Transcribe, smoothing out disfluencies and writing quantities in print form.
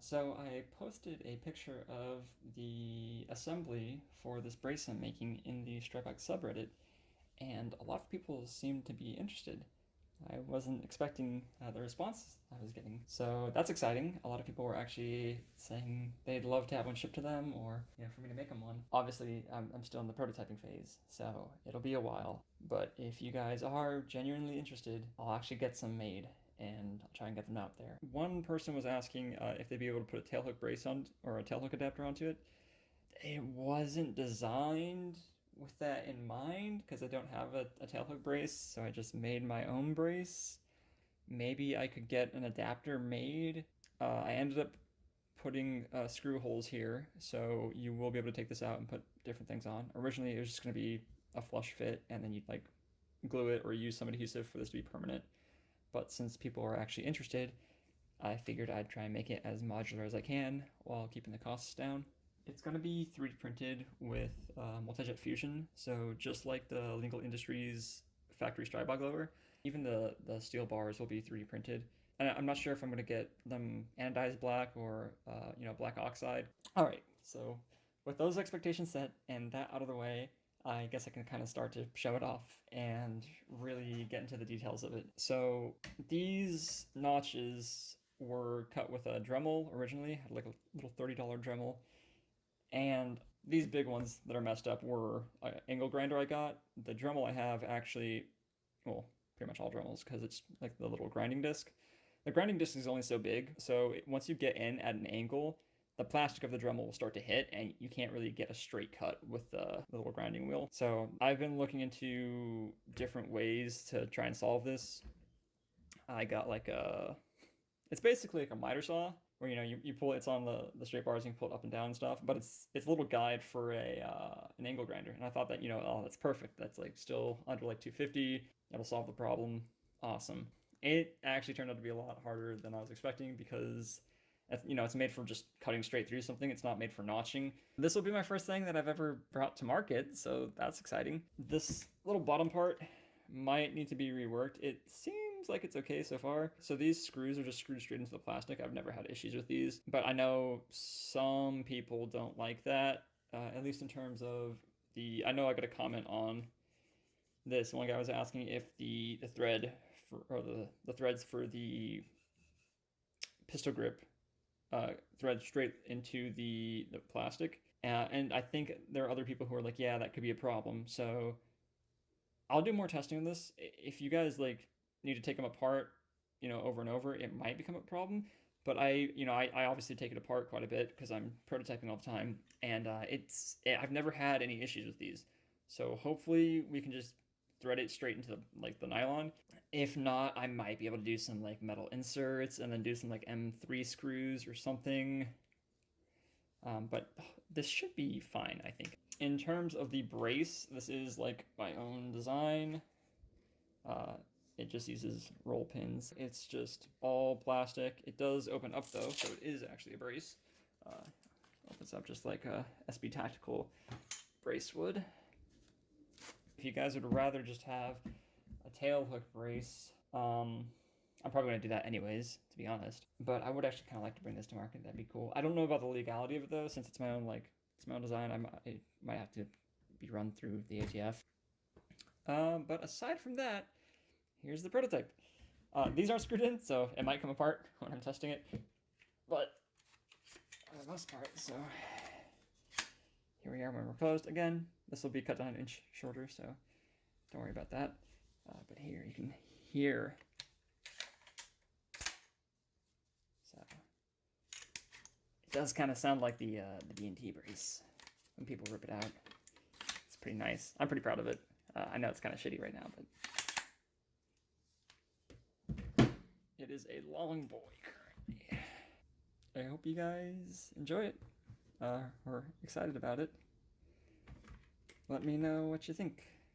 So I posted a picture of the assembly for this brace I'm making in the Stribog subreddit, and a lot of people seemed to be interested. I wasn't expecting the response I was getting, so that's exciting. A lot of people were actually saying they'd love to have one shipped to them, or for me to make them one. Obviously, I'm still in the prototyping phase, so it'll be a while. But if you guys are genuinely interested, I'll actually get some made and I'll try and get them out there. One person was asking if they'd be able to put a tailhook brace on or a tailhook adapter onto it. It wasn't designed with that in mind because I don't have a tailhook brace, so I just made my own brace. Maybe I could get an adapter made. I ended up putting screw holes here, so you will be able to take this out and put different things on. Originally, it was just going to be a flush fit, and then you'd like glue it or use some adhesive for this to be permanent. But since people are actually interested, I figured I'd try and make it as modular as I can while keeping the costs down. It's going to be 3D printed with multi-jet fusion, so just like the Lingle Industries factory Stribog lower, even the steel bars will be 3D printed. And I'm not sure if I'm going to get them anodized black or black oxide. All right, so with those expectations set and that out of the way, I guess I can kind of start to show it off and really get into the details of it. So these notches were cut with a Dremel originally, had like a little $30 Dremel. And these big ones that are messed up were an angle grinder I got. The Dremel I have actually, well, pretty much all Dremels because it's like the little grinding disc. The grinding disc is only so big, so once you get in at an angle, the plastic of the Dremel will start to hit and you can't really get a straight cut with the little grinding wheel. So I've been looking into different ways to try and solve this. I got like it's basically like a miter saw where you pull it's on the straight bars, you can pull it up and down and stuff, but it's a little guide for an angle grinder. And I thought that, oh, that's perfect. That's like still under like 250. That'll solve the problem. Awesome. It actually turned out to be a lot harder than I was expecting because it's made for just cutting straight through something. It's not made for notching. This will be my first thing that I've ever brought to market, so that's exciting. This little bottom part might need to be reworked. It seems like it's okay so far. So these screws are just screwed straight into the plastic. I've never had issues with these, but I know some people don't like that, at least in terms of I know I got a comment on this. One guy was asking if the thread or the threads for the pistol grip thread straight into the plastic. And I think there are other people who are like, yeah, that could be a problem. So I'll do more testing on this. If you guys like need to take them apart, over and over, it might become a problem. But I obviously take it apart quite a bit because I'm prototyping all the time, and I've never had any issues with these. So hopefully we can just thread it straight into the nylon. If not, I might be able to do some like metal inserts and then do some like M3 screws or something. But this should be fine, I think. In terms of the brace, this is like my own design. It just uses roll pins. It's just all plastic. It does open up though, so it is actually a brace. Opens up just like a SB Tactical brace would. If you guys would rather just have a tail hook brace, I'm probably going to do that anyways, to be honest. But I would actually kind of like to bring this to market. That'd be cool. I don't know about the legality of it though, since it's my own design. It might have to be run through the ATF. But aside from that, here's the prototype. These aren't screwed in, so it might come apart when I'm testing it. But for the most part, so here we are when we're closed. Again, this will be cut down an inch shorter, so don't worry about that. But here you can hear. So it does kind of sound like the B&T brace when people rip it out. It's pretty nice. I'm pretty proud of it. I know it's kind of shitty right now, but it is a long boy currently. I hope you guys enjoy it or excited about it. Let me know what you think.